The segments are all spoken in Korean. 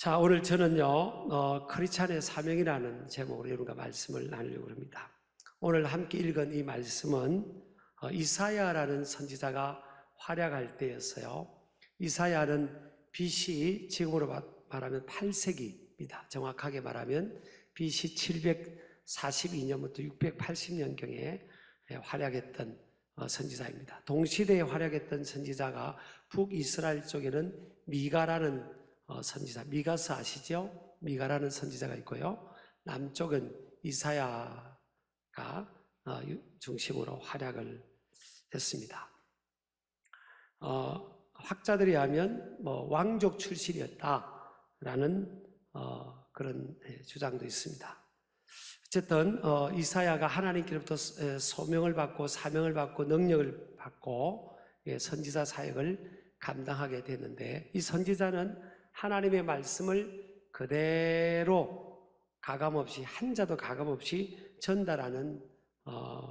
자, 오늘 저는요, 크리스찬의 사명이라는 제목으로 여러분과 말씀을 나누려고 합니다. 오늘 함께 읽은 이 말씀은 이사야라는 선지자가 활약할 때였어요. 이사야는 BC, 지금으로 말하면 8세기입니다. 정확하게 말하면 BC 742년부터 680년경에 활약했던 선지자입니다. 동시대에 활약했던 선지자가 북이스라엘 쪽에는 미가라는 선지자, 미가스 아시죠? 미가라는 선지자가 있고요. 남쪽은 이사야가 중심으로 활약을 했습니다. 학자들이 하면 왕족 출신이었다라는 그런 주장도 있습니다. 어쨌든 이사야가 하나님께로부터 소명을 받고 사명을 받고 능력을 받고 선지자 사역을 감당하게 됐는데, 이 선지자는 하나님의 말씀을 그대로 가감없이, 한자도 가감없이 전달하는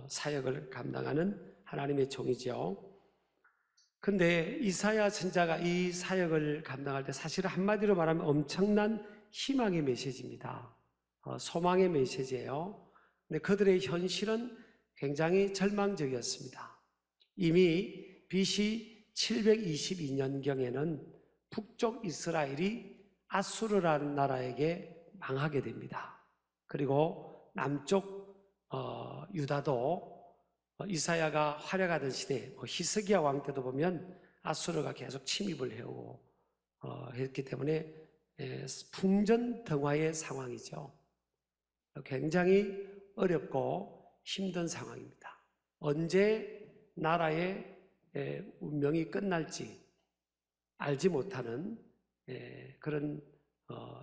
사역을 감당하는 하나님의 종이죠. 근데 이사야 선지자가 이 사역을 감당할 때 사실 한마디로 말하면 엄청난 희망의 메시지입니다. 소망의 메시지예요. 근데 그들의 현실은 굉장히 절망적이었습니다. 이미 BC 722년경에는 북쪽 이스라엘이 아수르라는 나라에게 망하게 됩니다. 그리고 남쪽 유다도 이사야가 활약하던 시대, 히스기야 왕 때도 보면 아수르가 계속 침입을 해오고 했기 때문에 풍전등화의 상황이죠. 굉장히 어렵고 힘든 상황입니다. 언제 나라의 운명이 끝날지 알지 못하는 그런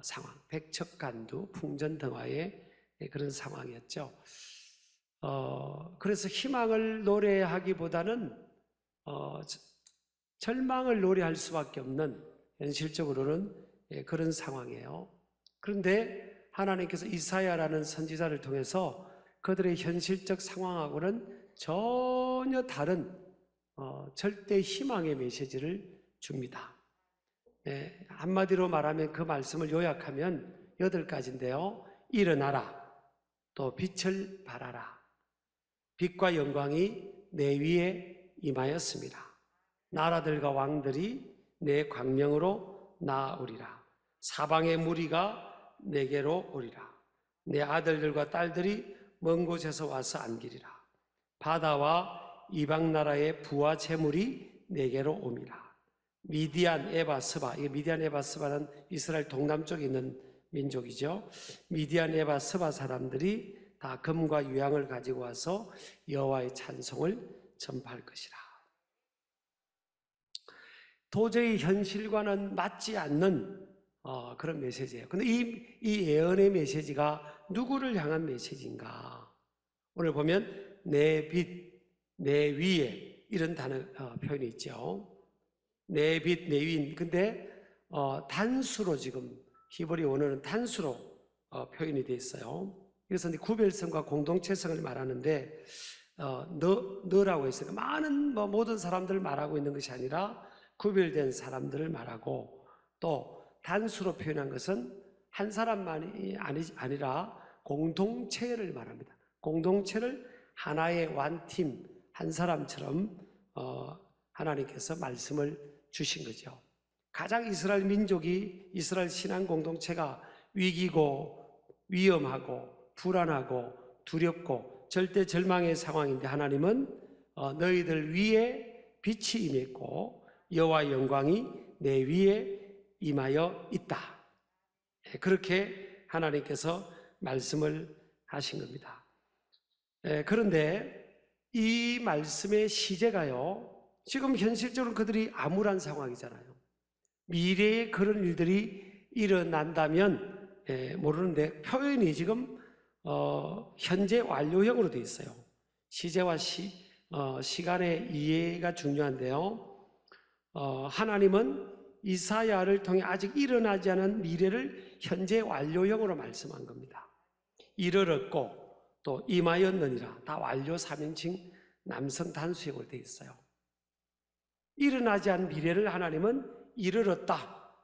상황, 백척간두, 풍전등화의 그런 상황이었죠. 그래서 희망을 노래하기보다는 절망을 노래할 수밖에 없는, 현실적으로는 그런 상황이에요. 그런데 하나님께서 이사야라는 선지자를 통해서 그들의 현실적 상황하고는 전혀 다른 절대 희망의 메시지를 줍니다. 한마디로 말하면 그 말씀을 요약하면 8가지인데요. 일어나라, 또 빛을 발하라, 빛과 영광이 내 위에 임하였습니다. 나라들과 왕들이 내 광명으로 나아오리라. 사방의 무리가 내게로 오리라. 내 아들들과 딸들이 먼 곳에서 와서 안기리라. 바다와 이방 나라의 부와 재물이 내게로 옴이라. 미디안, 에바, 스바, 미디안, 에바, 스바는 이스라엘 동남쪽에 있는 민족이죠. 미디안, 에바, 스바 사람들이 다 금과 유향을 가지고 와서 여호와의 찬송을 전파할 것이라. 도저히 현실과는 맞지 않는 그런 메시지예요. 근데 이 예언의 메시지가 누구를 향한 메시지인가? 오늘 보면 내 빛, 내 위에, 이런 단어 표현이 있죠. 내 빛, 내 위. 근데 단수로, 지금 히브리 원어는 단수로 표현이 되어 있어요. 그래서 구별성과 공동체성을 말하는데 너라고 했으니까 많은 모든 사람들을 말하고 있는 것이 아니라 구별된 사람들을 말하고, 또 단수로 표현한 것은 한 사람만이 아니라 공동체를 말합니다. 공동체를 하나의 완팀, 한 사람처럼 하나님께서 말씀을 주신 거죠. 가장 이스라엘 민족이, 이스라엘 신앙 공동체가 위기고 위험하고 불안하고 두렵고 절대 절망의 상황인데, 하나님은 너희들 위에 빛이 임했고 여호와의 영광이 내 위에 임하여 있다. 그렇게 하나님께서 말씀을 하신 겁니다. 그런데 이 말씀의 시제가요, 지금 현실적으로 그들이 암울한 상황이잖아요. 미래에 그런 일들이 일어난다면 모르는데, 표현이 지금 현재 완료형으로 되어 있어요. 시제와 시간의 이해가 중요한데요. 하나님은 이사야를 통해 아직 일어나지 않은 미래를 현재 완료형으로 말씀한 겁니다. 이르렀고 또 임하였느니라, 다 완료 3인칭 남성 단수형으로 되어 있어요. 일어나지 않은 미래를 하나님은 이르렀다,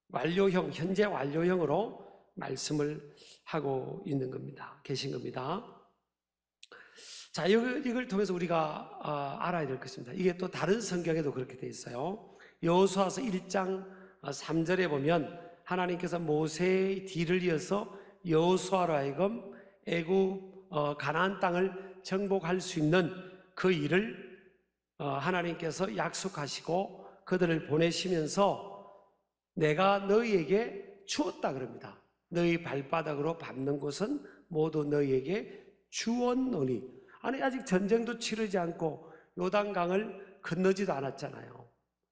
완료형, 현재 완료형으로 말씀을 하고 있는 겁니다. 계신 겁니다. 자, 이걸 통해서 우리가 알아야 될 것입니다. 이게 또 다른 성경에도 그렇게 되어 있어요. 여호수아서 1장 3절에 보면 하나님께서 모세의 뒤를 이어서 여호수아로 하여금 애굽 가나안 땅을 정복할 수 있는 그 일을 하나님께서 약속하시고 그들을 보내시면서 내가 너희에게 주었다 그럽니다. 너희 발바닥으로 밟는 곳은 모두 너희에게 주었노니. 아니, 아직 전쟁도 치르지 않고 요단강을 건너지도 않았잖아요.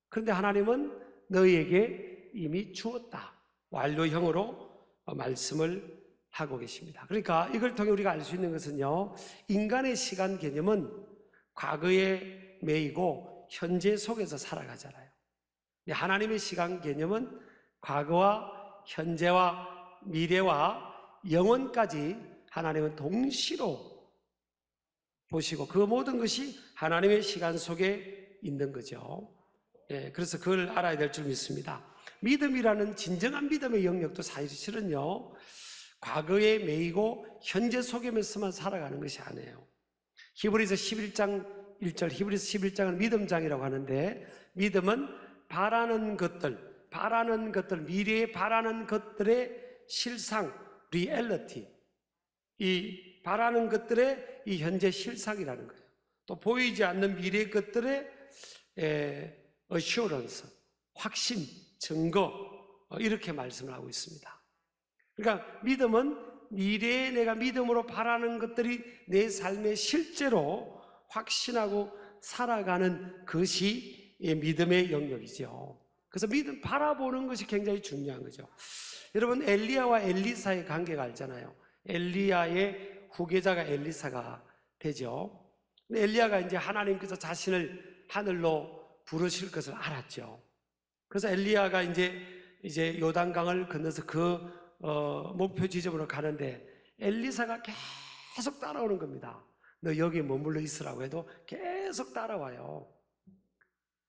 그런데 하나님은 너희에게 이미 주었다, 완료형으로 말씀을 하고 계십니다. 그러니까 이걸 통해 우리가 알 수 있는 것은요, 인간의 시간 개념은 과거에 매이고 현재 속에서 살아가잖아요. 하나님의 시간 개념은 과거와 현재와 미래와 영원까지 하나님은 동시로 보시고 그 모든 것이 하나님의 시간 속에 있는 거죠. 그래서 그걸 알아야 될 줄 믿습니다. 믿음이라는 진정한 믿음의 영역도 사실은요, 과거에 매이고 현재 속에서만 살아가는 것이 아니에요. 히브리서 11장 1절, 히브리서 11장은 믿음장이라고 하는데, 믿음은 바라는 것들, 미래에 바라는 것들의 실상, 리얼리티, 이 바라는 것들의 이 현재 실상이라는 거예요. 또 보이지 않는 미래의 것들의 assurance, 확신, 증거, 이렇게 말씀을 하고 있습니다. 그러니까 믿음은 미래에 내가 믿음으로 바라는 것들이 내 삶에 실제로 확신하고 살아가는 것이 믿음의 영역이죠. 그래서 믿음 바라보는 것이 굉장히 중요한 거죠. 여러분, 엘리야와 엘리사의 관계가 알잖아요. 엘리야의 후계자가 엘리사가 되죠. 근데 엘리야가 이제 하나님께서 자신을 하늘로 부르실 것을 알았죠. 그래서 엘리야가 이제 요단강을 건너서 그 목표 지점으로 가는데 엘리사가 계속 따라오는 겁니다. 너 여기 머물러 있으라고 해도 계속 따라와요.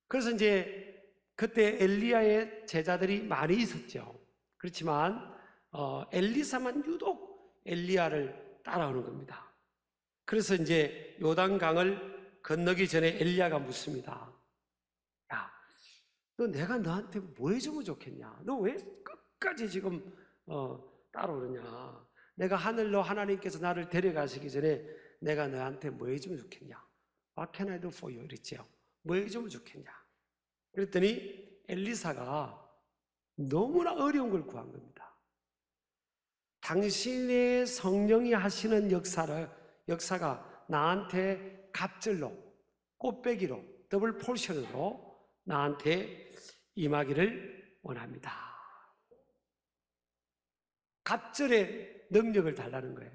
그래서 이제 그때 엘리야의 제자들이 많이 있었죠. 그렇지만 엘리사만 유독 엘리야를 따라오는 겁니다. 그래서 이제 요단강을 건너기 전에 엘리야가 묻습니다. 야, 너 내가 너한테 뭐 해주면 좋겠냐? 너 왜 끝까지 지금 따라오느냐? 내가 하늘로 하나님께서 나를 데려가시기 전에 내가 너한테 뭐 해주면 좋겠냐? What can I do for you? 이랬죠. 뭐 해주면 좋겠냐? 그랬더니 엘리사가 너무나 어려운 걸 구한 겁니다. 당신의 성령이 하시는 역사가 나한테 갑절로, 꽃배기로, 더블 포션으로 나한테 임하기를 원합니다. 갑절의 능력을 달라는 거예요.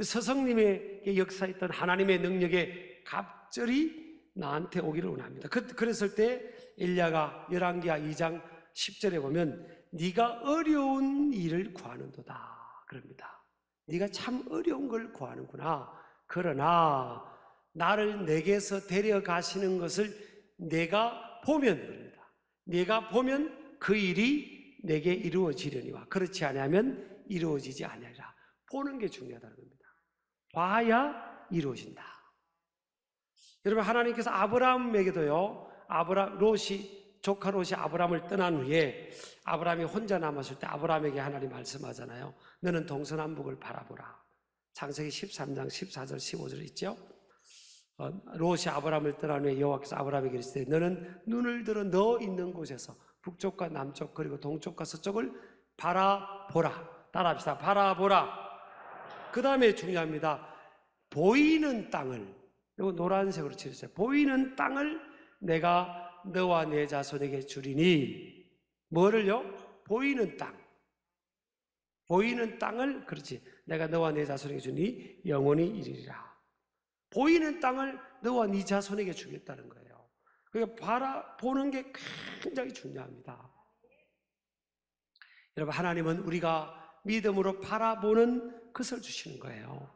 스승님의 역사했던 하나님의 능력의 갑절이 나한테 오기를 원합니다. 그랬을 때 엘리야가 열왕기하 2장 10절에 보면 네가 어려운 일을 구하는도다 그럽니다. 네가 참 어려운 걸 구하는구나. 그러나 나를 내게서 데려가시는 것을 내가 보면 그럽니다. 내가 보면 그 일이 내게 이루어지려니와 그렇지 않으면 이루어지지 아니하리라. 보는 게 중요하다는 겁니다. 봐야 이루어진다. 여러분, 하나님께서 아브라함에게도요, 조카 롯이 아브라함을 떠난 후에 아브라함이 혼자 남았을 때 아브라함에게 하나님 말씀하잖아요. 너는 동서남북을 바라보라. 창세기 13장 14절 15절 있죠. 롯이 아브라함을 떠난 후에 여호와께서 아브라함에게 이르시되 너는 눈을 들어 너 있는 곳에서 북쪽과 남쪽 그리고 동쪽과 서쪽을 바라보라. 따라합시다. 바라보라. 그 다음에 중요합니다. 보이는 땅을, 이거 노란색으로 칠했어요. 보이는 땅을 내가 너와 내 자손에게 주리니. 뭐를요? 보이는 땅. 보이는 땅을, 그렇지, 내가 너와 내 자손에게 주니 영원히 이르리라. 보이는 땅을 너와 네 자손에게 주겠다는 거예요. 그러니까 보는 게 굉장히 중요합니다. 여러분, 하나님은 우리가 믿음으로 바라보는 것을 주시는 거예요.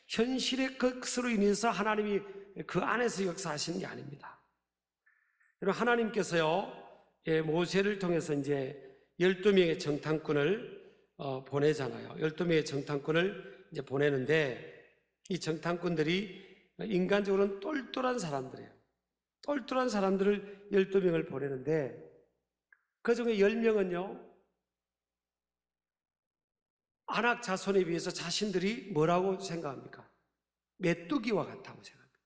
현실의 것으로 인해서 하나님이 그 안에서 역사하시는 게 아닙니다. 여러분, 하나님께서요, 모세를 통해서 이제 12명의 정탐꾼을 보내잖아요. 12명의 정탐꾼을 이제 보내는데 이 정탐꾼들이 인간적으로는 똘똘한 사람들이에요. 똘똘한 사람들을 12명을 보내는데 그 중에 10명은요, 안악 자손에 비해서 자신들이 뭐라고 생각합니까? 메뚜기와 같다고 생각합니다.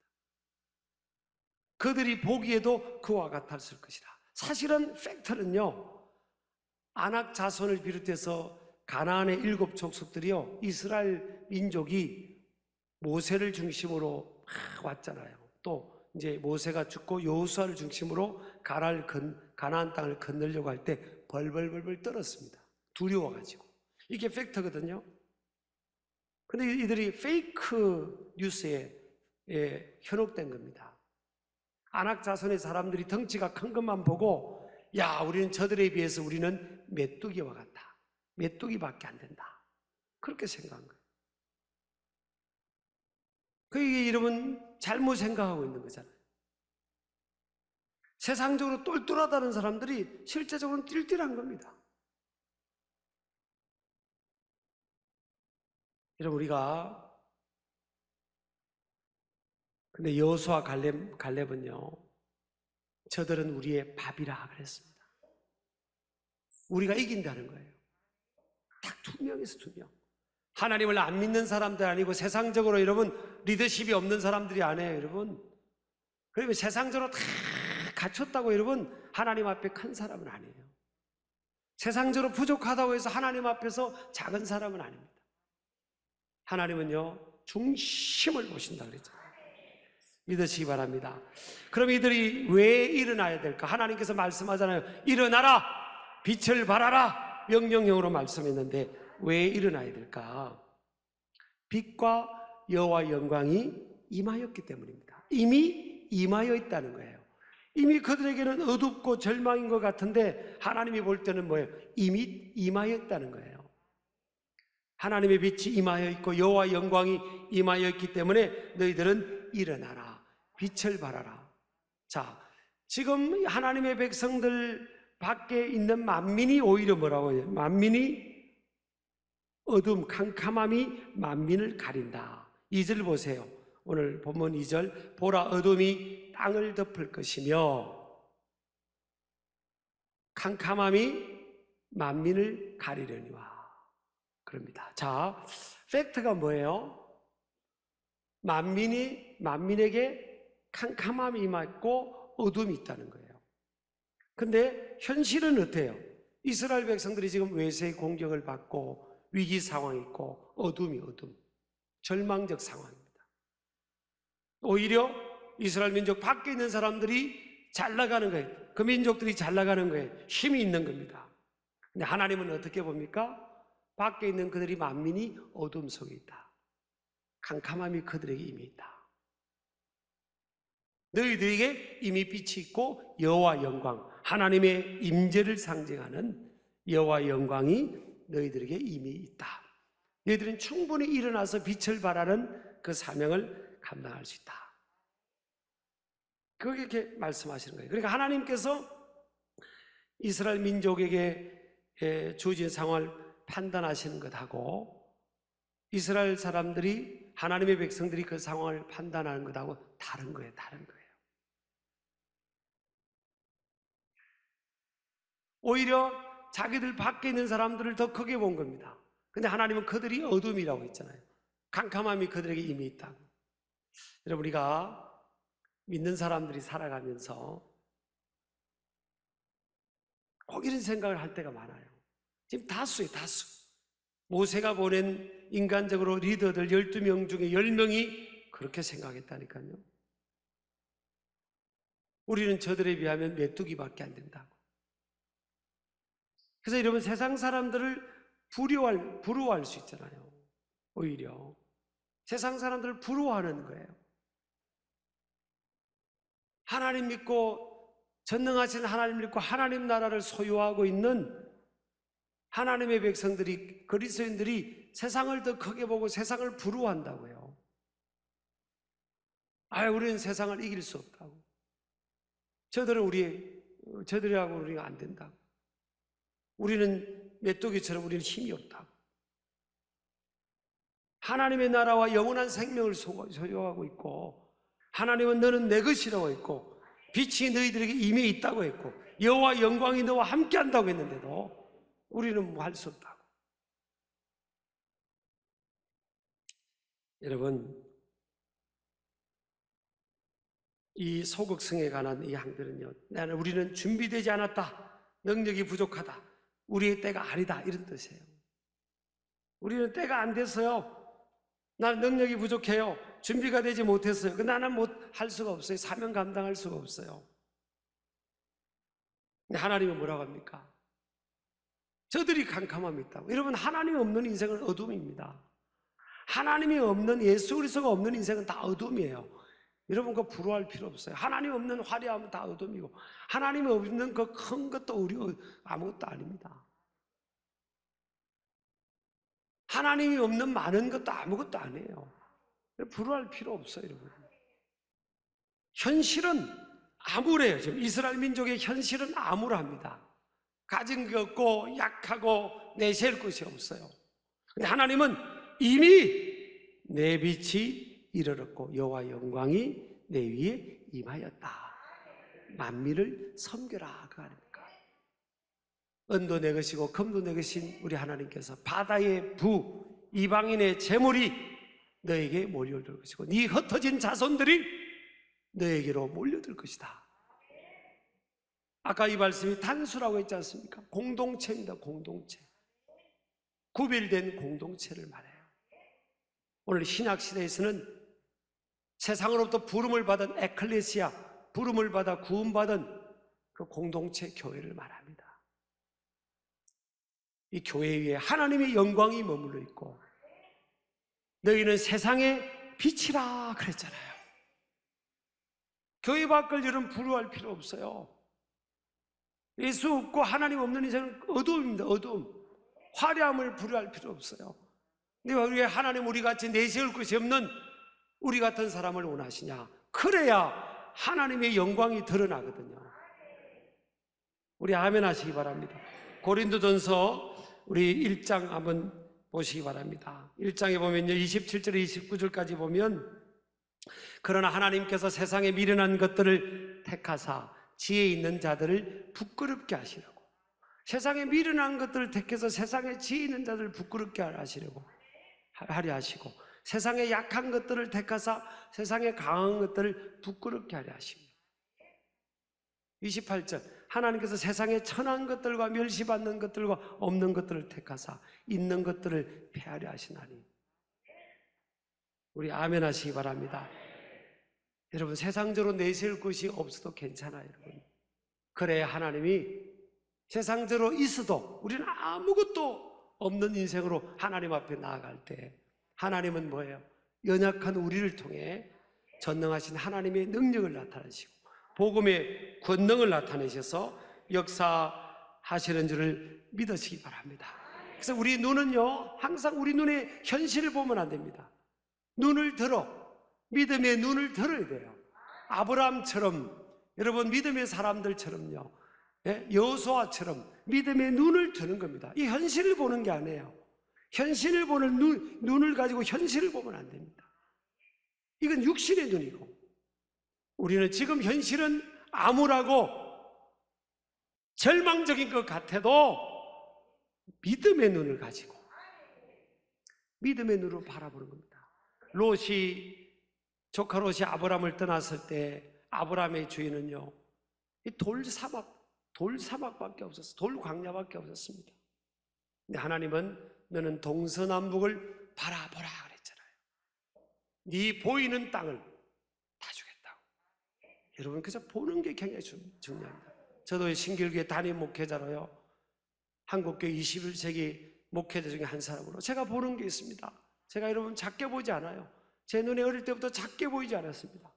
그들이 보기에도 그와 같았을 것이다. 사실은 팩트는요, 안악 자손을 비롯해서 가나안의 7 족속들이요, 이스라엘 민족이 모세를 중심으로 막 왔잖아요. 또 이제 모세가 죽고 여호수아를 중심으로 가나안 땅을 건너려고 할 때 벌벌벌벌 떨었습니다. 두려워가지고. 이게 팩트거든요. 근데 이들이 페이크 뉴스에 현혹된 겁니다. 안악 자손의 사람들이 덩치가 큰 것만 보고, 야, 우리는 저들에 비해서 우리는 메뚜기와 같다. 메뚜기밖에 안 된다. 그렇게 생각한 거예요. 그게 여러분 잘못 생각하고 있는 거잖아요. 세상적으로 똘똘하다는 사람들이 실제적으로는 띨띨한 겁니다. 여러분, 우리가 근데 여호수아 갈렙은요, 저들은 우리의 밥이라 그랬습니다. 우리가 이긴다는 거예요. 딱 2명에서 2명. 하나님을 안 믿는 사람들 아니고 세상적으로 여러분 리더십이 없는 사람들이 아니에요, 여러분. 그러면 세상적으로 다 갖췄다고 여러분 하나님 앞에 큰 사람은 아니에요. 세상적으로 부족하다고 해서 하나님 앞에서 작은 사람은 아닙니다. 하나님은요, 중심을 보신다 그랬잖아요. 믿으시기 바랍니다. 그럼 이들이 왜 일어나야 될까? 하나님께서 말씀하잖아요. 일어나라, 빛을 발하라, 명령형으로 말씀했는데 왜 일어나야 될까? 빛과 여호와 영광이 임하였기 때문입니다. 이미 임하여 있다는 거예요. 이미 그들에게는 어둡고 절망인 것 같은데 하나님이 볼 때는 뭐예요? 이미 임하였다는 거예요. 하나님의 빛이 임하여 있고 여호와 영광이 임하여 있기 때문에 너희들은 일어나라, 빛을 발하라. 자, 지금 하나님의 백성들 밖에 있는 만민이 오히려 뭐라고 해요? 만민이 어둠, 캄캄함이 만민을 가린다. 2절 보세요. 오늘 본문 2절. 보라, 어둠이 땅을 덮을 것이며 캄캄함이 만민을 가리려니와. 그럽니다. 자, 팩트가 뭐예요? 만민에게 캄캄함이 임했고 어둠이 있다는 거예요. 근데 현실은 어때요? 이스라엘 백성들이 지금 외세의 공격을 받고 위기 상황이 있고 어둠, 절망적 상황입니다. 오히려 이스라엘 민족 밖에 있는 사람들이 잘 나가는 거예요. 그 민족들이 잘 나가는 거예요. 힘이 있는 겁니다. 근데 하나님은 어떻게 봅니까? 밖에 있는 그들이 만민이 어둠 속에 있다. 캄캄함이 그들에게 이미 있다. 너희들에게 이미 빛이 있고 여호와 영광, 하나님의 임재를 상징하는 여호와 영광이 너희들에게 이미 있다. 너희들은 충분히 일어나서 빛을 발하는 그 사명을 감당할 수 있다. 그렇게 말씀하시는 거예요. 그러니까 하나님께서 이스라엘 민족에게 주어진 상황을 판단하시는 것하고 이스라엘 사람들이, 하나님의 백성들이 그 상황을 판단하는 것하고 다른 거예요. 오히려 자기들 밖에 있는 사람들을 더 크게 본 겁니다. 근데 하나님은 그들이 어둠이라고 했잖아요. 캄캄함이 그들에게 이미 있다고. 여러분, 우리가 믿는 사람들이 살아가면서 꼭 이런 생각을 할 때가 많아요. 지금 다수예요, 다수. 모세가 보낸 인간적으로 리더들 12명 중에 10명이 그렇게 생각했다니까요. 우리는 저들에 비하면 메뚜기밖에 안 된다고. 그래서 여러분, 세상 사람들을 부러워할 수 있잖아요. 오히려 세상 사람들을 부러워하는 거예요. 하나님 믿고, 전능하신 하나님 믿고 하나님 나라를 소유하고 있는 하나님의 백성들이, 그리스도인들이 세상을 더 크게 보고 세상을 부러워한다고요. 우리는 세상을 이길 수 없다고. 저들하고 우리가 안 된다고. 우리는 메뚜기처럼 우리는 힘이 없다고. 하나님의 나라와 영원한 생명을 소유하고 있고, 하나님은 너는 내 것이라고 했고, 빛이 너희들에게 이미 있다고 했고, 여호와 영광이 너와 함께 한다고 했는데도 우리는 뭐 할 수 없다고. 여러분, 이 소극성에 관한 이 항들은요, 우리는 준비되지 않았다, 능력이 부족하다, 우리의 때가 아니다, 이런 뜻이에요. 우리는 때가 안 됐어요. 나는 능력이 부족해요. 준비가 되지 못했어요. 나는 할 수가 없어요. 사명 감당할 수가 없어요. 근데 하나님은 뭐라고 합니까? 저들이 캄캄함이 있다고. 여러분, 하나님이 없는 인생은 어둠입니다. 하나님이 없는, 예수 그리스도가 없는 인생은 다 어둠이에요. 여러분, 그거 부러워할 필요 없어요. 하나님 없는 화려함은 다 어둠이고, 하나님이 없는 그 큰 것도 우리 아무것도 아닙니다. 하나님이 없는 많은 것도 아무것도 아니에요. 부러워할 필요 없어요, 여러분. 현실은 암울해요. 지금 이스라엘 민족의 현실은 암울합니다. 가진 게 없고 약하고 내세울 것이 없어요. 근데 하나님은 이미 내 빛이 이르렀고 여호와 영광이 내 위에 임하였다. 만민을 섬겨라, 그 아닙니까? 은도 내 것이고 금도 내 것인 우리 하나님께서 바다의 부, 이방인의 재물이 너에게 몰려들 것이고 네 흩어진 자손들이 너에게로 몰려들 것이다. 아까 이 말씀이 단수라고 했지 않습니까? 공동체입니다. 공동체. 구별된 공동체를 말해요. 오늘 신약시대에서는 세상으로부터 부름을 받은 에클레시아, 부름을 받아 구원받은 그 공동체 교회를 말합니다. 이 교회 위에 하나님의 영광이 머물러 있고 너희는 세상의 빛이라 그랬잖아요. 교회 밖을 여러분 부러워할 필요 없어요. 예수 없고 하나님 없는 인생은 어두움입니다. 어두움. 화려함을 부러워할 필요 없어요. 근데 왜 하나님 우리같이 내세울 것이 없는 우리 같은 사람을 원하시냐? 그래야 하나님의 영광이 드러나거든요. 우리 아멘 하시기 바랍니다. 고린도전서 우리 1장 한번 보시기 바랍니다. 1장에 보면요, 27절 29절까지 보면 그러나 하나님께서 세상에 미련한 것들을 택하사 지혜 있는 자들을 부끄럽게 하시려고, 세상에 미련한 것들을 택해서 세상에 지혜 있는 자들을 부끄럽게 하려 하시고 세상에 약한 것들을 택하사 세상에 강한 것들을 부끄럽게 하려 하십니다. 28절 하나님께서 세상에 천한 것들과 멸시받는 것들과 없는 것들을 택하사 있는 것들을 폐하려 하시나니. 우리 아멘 하시기 바랍니다. 여러분, 세상적으로 내세울 것이 없어도 괜찮아요, 여러분. 그래야 하나님이 세상적으로 있어도 우리는 아무것도 없는 인생으로 하나님 앞에 나아갈 때 하나님은 뭐예요? 연약한 우리를 통해 전능하신 하나님의 능력을 나타내시고 복음의 권능을 나타내셔서 역사하시는 줄을 믿으시기 바랍니다. 그래서 우리 눈은요, 항상 우리 눈에 현실을 보면 안 됩니다. 눈을 들어, 믿음의 눈을 들어야 돼요. 아브라함처럼, 여러분 믿음의 사람들처럼요, 여호수아처럼 믿음의 눈을 드는 겁니다. 이 현실을 보는 게 아니에요. 현실을 보는 눈을 가지고 현실을 보면 안 됩니다. 이건 육신의 눈이고, 우리는 지금 현실은 암울하고 절망적인 것 같아도 믿음의 눈을 가지고 믿음의 눈으로 바라보는 겁니다. 조카 롯이 아브라함을 떠났을 때 아브라함의 주인은요, 이 돌사막밖에 없었어요. 돌 광야밖에 없었습니다. 근데 하나님은 너는 동서남북을 바라보라 그랬잖아요. 네 보이는 땅을 다 주겠다고. 여러분, 그래서 보는 게 굉장히 중요합니다. 저도 신길교회 담임 목회자로요, 한국교회 21세기 목회자 중에 한 사람으로 제가 보는 게 있습니다. 제가 여러분 작게 보지 않아요. 제 눈에 어릴 때부터 작게 보이지 않았습니다.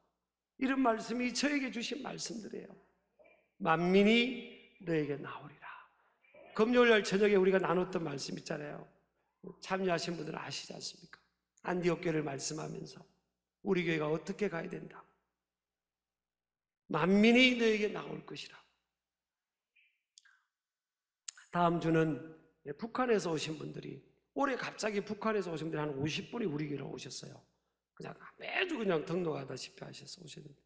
이런 말씀이 저에게 주신 말씀들이에요. 만민이 너에게 나오리라. 금요일날 저녁에 우리가 나눴던 말씀 있잖아요. 참여하신 분들은 아시지 않습니까? 안디옥 교회를 말씀하면서 우리 교회가 어떻게 가야 된다. 만민이 너에게 나올 것이라. 다음 주는 북한에서 오신 분들이, 올해 갑자기 북한에서 오신 분들이 한 50분이 우리 교회로 오셨어요. 그냥 매주 그냥 등록하다시피 하셔서 오셨는데,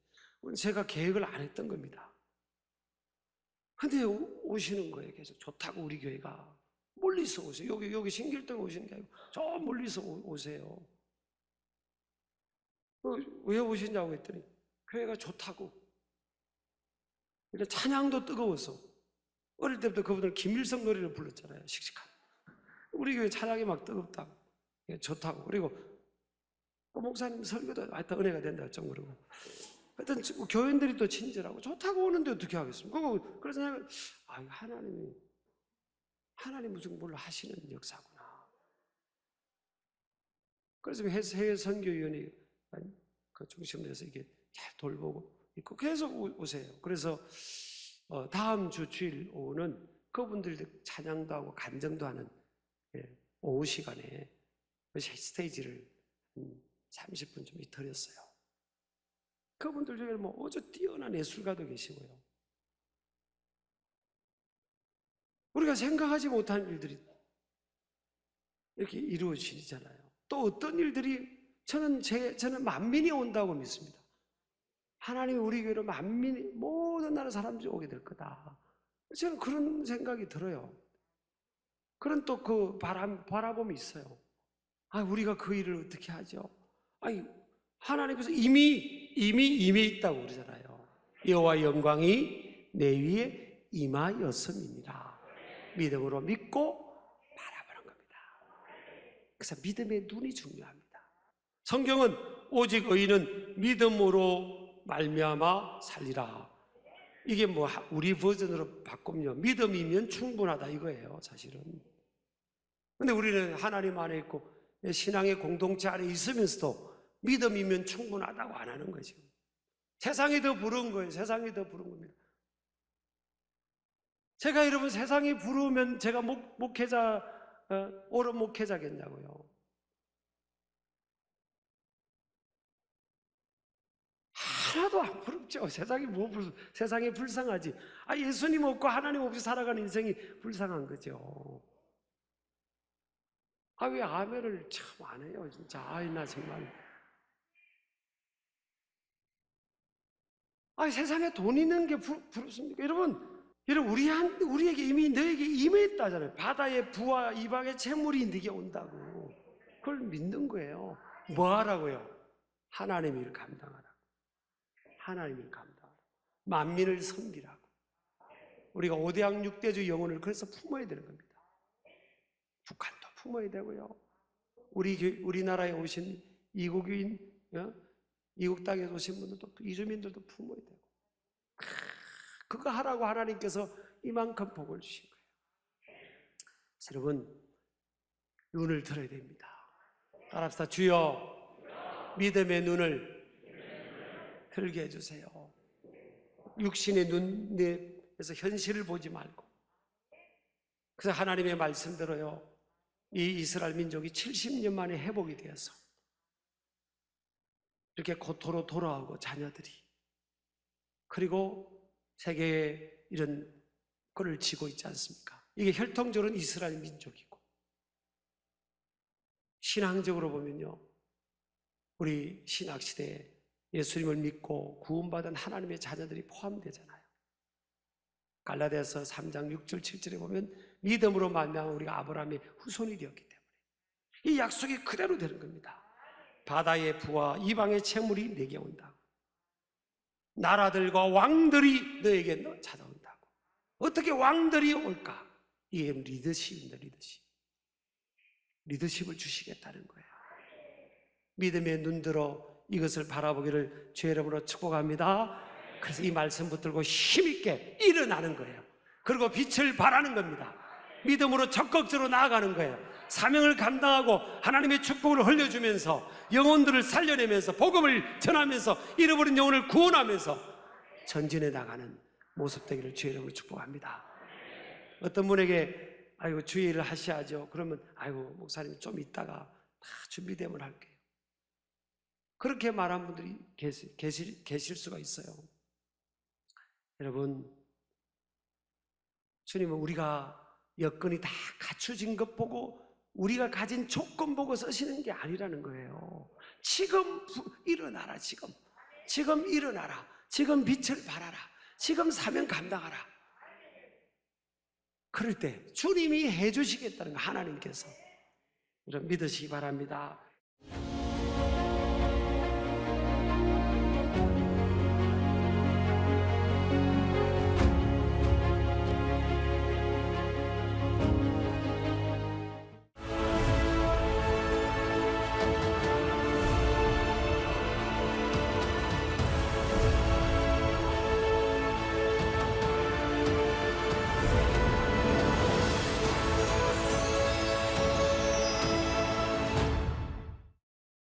제가 계획을 안 했던 겁니다. 근데 오시는 거예요. 계속 좋다고. 우리 교회가 멀리서 오세요. 여기 신길동 오시는 게 아니고 저 멀리서 오세요. 왜 오시냐고 했더니 교회가 좋다고. 찬양도 뜨거워서. 어릴 때부터 그분들 김일성 노래를 불렀잖아요. 씩씩한. 우리 교회 찬양이 막 뜨겁다고. 좋다고. 그리고 목사님 설교도 하여튼 은혜가 된다 좀 그러고. 하여튼 교인들이 또 친절하고 좋다고 오는데 어떻게 하겠습니까? 그래서 내가 하나님 무슨 뭘 하시는 역사구나. 그래서 해외 선교위원회 그 중심에서 이게 잘 돌보고 있고 계속 오세요. 그래서 다음 주 주일 오후는 그분들도 찬양도 하고 간증도 하는 오후 시간에 스테이지를 30분 좀 이틀었어요. 그분들 중에 뭐 아주 뛰어난 예술가도 계시고요. 우리가 생각하지 못한 일들이 이렇게 이루어지잖아요. 또 어떤 일들이 저는 만민이 온다고 믿습니다. 하나님이 우리 교회로 모든 나라 사람들이 오게 될 거다. 저는 그런 생각이 들어요. 그런 또 그 바라봄이 있어요. 우리가 그 일을 어떻게 하죠? 하나님께서 이미 임해 있다고 그러잖아요. 여호와의 영광이 내 위에 임하였음이니라. 믿음으로 믿고 바라보는 겁니다. 그래서 믿음의 눈이 중요합니다. 성경은 오직 의인은 믿음으로 말미암아 살리라. 이게 뭐 우리 버전으로 바꾸면 믿음이면 충분하다 이거예요, 사실은. 근데 우리는 하나님 안에 있고 신앙의 공동체 안에 있으면서도 믿음이면 충분하다고 안 하는 거죠. 세상이 더 부러운 거예요. 세상이 더 부러운 겁니다. 제가 여러분 세상이 부러우면 제가 옳은 목회자겠냐고요. 하나도 안 부럽죠. 세상이 불쌍하지. 예수님 없고 하나님 없이 살아가는 인생이 불쌍한 거죠. 왜 아멘을 참 안 해요, 진짜. 나 정말. 세상에 돈 있는 게 부럽습니까? 여러분, 우리에게 이미 너에게 임했다잖아요. 바다의 부와 이방의 재물이 네게 온다고. 그걸 믿는 거예요. 뭐 하라고요? 하나님의 일을 감당하라고. 하나님의 일을 감당하라고. 만민을 섬기라고. 우리가 5대양 6대주 영혼을 그래서 품어야 되는 겁니다. 북한도 품어야 되고요. 우리나라에 오신 이국인, 이국 땅에서 오신 분들도, 이주민들도 품어야 되고. 그거 하라고 하나님께서 이만큼 복을 주신 거예요. 여러분, 눈을 들어야 됩니다. 따라합시다. 주여, 믿음의 눈을 들게 해주세요. 육신의 눈에서 현실을 보지 말고. 그래서 하나님의 말씀대로요, 이 이스라엘 민족이 70년 만에 회복이 되어서 이렇게 고토로 돌아오고 자녀들이, 그리고 세계에 이런 꼴을 지고 있지 않습니까? 이게 혈통적으로는 이스라엘 민족이고, 신앙적으로 보면요, 우리 신학시대에 예수님을 믿고 구원받은 하나님의 자녀들이 포함되잖아요. 갈라디아서 3장 6절 7절에 보면 믿음으로 말미암아 우리가 아브라함의 후손이 되었기 때문에 이 약속이 그대로 되는 겁니다. 바다의 부와 이방의 채물이 내게 온다고. 나라들과 왕들이 너에게 찾아온다고. 어떻게 왕들이 올까? 이게 리더십입니다. 리더십을 주시겠다는 거예요. 믿음의 눈들어 이것을 바라보기를 주의 이름으로 축복합니다. 그래서 이 말씀 붙들고 힘있게 일어나는 거예요. 그리고 빛을 발하는 겁니다. 믿음으로 적극적으로 나아가는 거예요. 사명을 감당하고 하나님의 축복을 흘려주면서 영혼들을 살려내면서 복음을 전하면서 잃어버린 영혼을 구원하면서 전진해 나가는 모습 되기를 주의 이름으로 축복합니다. 어떤 분에게 주의 일을 하셔야죠. 그러면 목사님 좀 이따가 다 준비되면 할게요. 그렇게 말한 분들이 계실 수가 있어요. 여러분, 주님은 우리가 여건이 다 갖춰진 것 보고 우리가 가진 조건 보고 쓰시는 게 아니라는 거예요. 지금 일어나라. 지금 일어나라. 지금 빛을 발하라. 지금 사명 감당하라. 그럴 때 주님이 해주시겠다는 거, 하나님께서. 여러분 믿으시기 바랍니다.